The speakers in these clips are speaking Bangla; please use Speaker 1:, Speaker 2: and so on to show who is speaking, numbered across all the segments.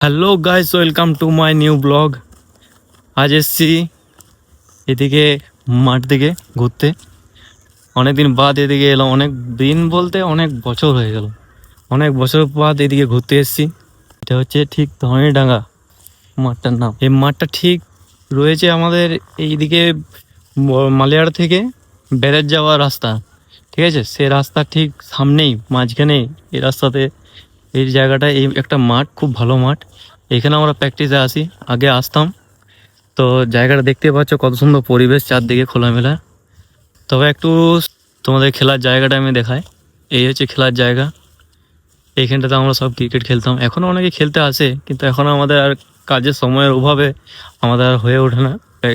Speaker 1: Hello guys, welcome to my new blog. আজ এসছি এদিকে মাঠ দিকে ঘুরতে। অনেকদিন বাদ এদিকে এলাম, অনেক দিন বলতে অনেক বছর হয়ে গেল। অনেক বছর বাদ এদিকে ঘুরতে এসছি। এটা হচ্ছে ঠিক ধনেরডাঙ্গা মাঠটার নাম। এই মাঠটা ঠিক রয়েছে আমাদের এইদিকে মালিয়াড় থেকে ব্যারেজ যাওয়ার রাস্তা, ঠিক আছে? সে রাস্তা ঠিক সামনেই, মাঝখানেই এই রাস্তাতে এই জায়গাটা, এই একটা মাঠ, খুব ভালো মাঠ। এখানে আমরা প্র্যাকটিসে আসি, আগে আসতাম। তো জায়গাটা দেখতে পাচ্ছ কত সুন্দর পরিবেশ, চারদিকে খোলামেলা। তবে একটু তোমাদের খেলার জায়গাটা আমি দেখাই। এই হচ্ছে খেলার জায়গা। এইখানটাতে আমরা সব ক্রিকেট খেলতাম। এখনও অনেকে খেলতে আসে, কিন্তু এখন আমাদের আর কাজের সময়ের অভাবে আমাদের আর হয়ে ওঠে না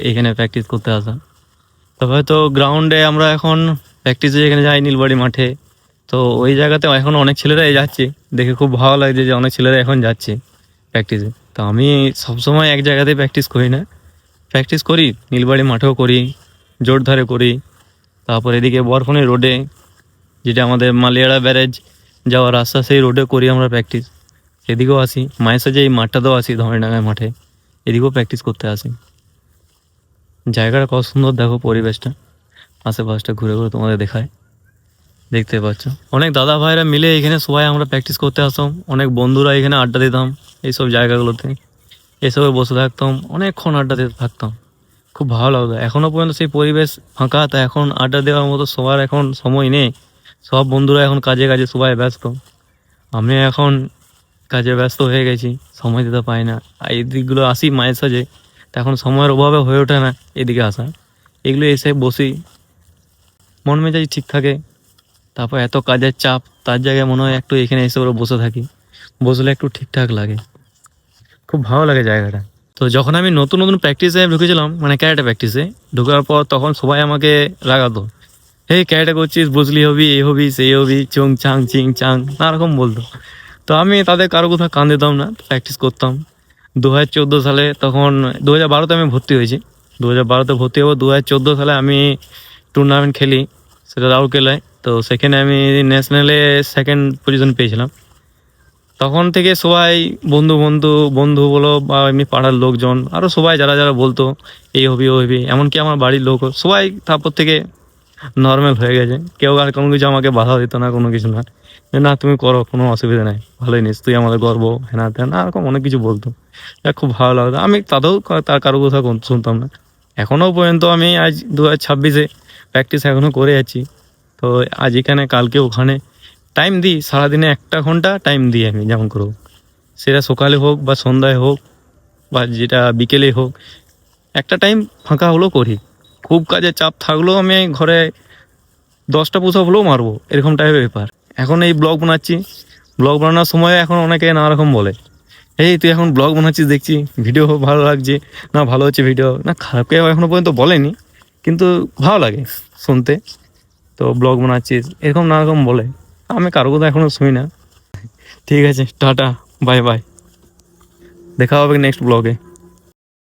Speaker 1: এখানে প্র্যাকটিস করতে আসা। তবে হয়তো গ্রাউন্ডে আমরা এখন প্র্যাকটিসে যেখানে যাই, নীলবাড়ি মাঠে, তো ওই জায়গাতে এখন অনেক ছেলেরাই যাচ্ছে। দেখে খুব ভালো লাগছে যে অনেক ছেলেরা এখন যাচ্ছে প্র্যাকটিসে। তো আমি সবসময় এক জায়গাতে প্র্যাকটিস করি না, প্র্যাকটিস করি নীলবাড়ি মাঠেও করি, জোরধারে করি, তারপর এদিকে বরফনি রোডে, যেটা আমাদের মালিয়াড়া ব্যারেজ যাওয়ার রাস্তা, সেই রোডে করি আমরা প্র্যাকটিস। এদিকেও আসি, মায়ের সাথে এই মাঠটাতেও আসি, ধনেডাঙ্গায় মাঠে, এদিকেও প্র্যাকটিস করতে আসি। জায়গাটা কত সুন্দর দেখো, পরিবেশটা, আশেপাশটা ঘুরে ঘুরে তোমাদের দেখায়। দেখতে পাচ্ছ অনেক দাদা ভাইরা মিলে এখানে সবাই আমরা প্র্যাকটিস করতে আসতাম। অনেক বন্ধুরা এখানে আড্ডা দিতাম এইসব জায়গাগুলোতে, এসবে বসে থাকতাম, অনেকক্ষণ আড্ডা দিতে থাকতাম। খুব ভালো লাগতো। এখনো পর্যন্ত সেই পরিবেশ ফাঁকা, তা এখন আড্ডা দেওয়ার মতো সবার এখন সময় নেই। সব বন্ধুরা এখন কাজে কাজে সবাই ব্যস্ত। আমি এখন কাজে ব্যস্ত হয়ে গেছি, সময় দিতে পাই না। আর এই দিকগুলো আসি মায়ের সাথে, তা এখন সময়ের অভাবে হয়ে ওঠে না এদিকে আসা। এগুলো এসে বসি, মন মেজাজ ঠিক থাকে। তারপর এত কাজের চাপ, তার জায়গায় মনে হয় একটু এখানে এসে ওরা বসে থাকি, বসলে একটু ঠিকঠাক লাগে, খুব ভালো লাগে জায়গাটা। তো যখন আমি নতুন নতুন প্র্যাকটিসে ঢুকেছিলাম, মানে ক্যারেটে প্র্যাকটিসে ঢোকার পর, তখন সবাই আমাকে রাগাতো, হে ক্যারেটে করছিস, বুঝলি হবি, এই হবি সেই হবি, চং চাং চিং চাং, নানারকম বলতো। তো আমি তাদের কারো কোথাও কান দিতাম না, প্র্যাকটিস করতাম। 2014 সালে, তখন 2012তে আমি ভর্তি হয়েছি। 2012তে ভর্তি হবো, 2014 সালে আমি টুর্নামেন্ট খেলি, সেটা রাউরকেলায়। তো সেখানে আমি ন্যাশনালে সেকেন্ড পজিশন পেয়েছিলাম। তখন থেকে সবাই, বন্ধু বন্ধু বন্ধু বলো বা এমনি পাড়ার লোকজন, আরও সবাই যারা যারা বলতো এই হবি ও হবি, এমনকি আমার বাড়ির লোক, সবাই তারপর থেকে নর্মাল হয়ে গেছে। কেউ আর কোনো কিছু আমাকে বাধা দিত না, কোনো কিছু না, যে না তুমি করো, কোনো অসুবিধা নাই, ভালোই নিস, তুই আমাদের গর্ব, হ্যাঁ না, এরকম অনেক কিছু বলতো। খুব ভালো লাগতো। আমি তাদেরও তার কারো কথা শুনতাম না। এখনও পর্যন্ত আমি আজ 2026-এ প্র্যাকটিস এখনও করে যাচ্ছি। তো আজ এখানে, কালকে ওখানে টাইম দিই, সারাদিনে 1 ঘন্টা টাইম দিই আমি, যেমন করবো, সেটা সকালে হোক বা সন্ধ্যায় হোক বা যেটা বিকেলে হোক, একটা টাইম ফাঁকা হলেও করি। খুব কাজের চাপ থাকলেও আমি ঘরে 10টা পুশ আপ হলেও মারবো, এরকম টাইপের ব্যাপার। এখন এই ব্লগ বানাচ্ছি, ব্লগ বানানোর সময় এখন অনেকে নানা রকম বলে, এই তুই এখন ব্লগ বানাচ্ছিস, দেখছি ভিডিও ভালো লাগছে না, ভালো হচ্ছে ভিডিও না, খারাপ কেউ এখনো পর্যন্ত বলেনি, কিন্তু ভালো লাগে শুনতে। তো ব্লগ বানাচ্ছিস, এরকম নানা রকম বলে, আমি কারো কথা এখনো শুনি না। ঠিক আছে, টাটা, বাই বাই, দেখা হবে নেক্সট ব্লগে।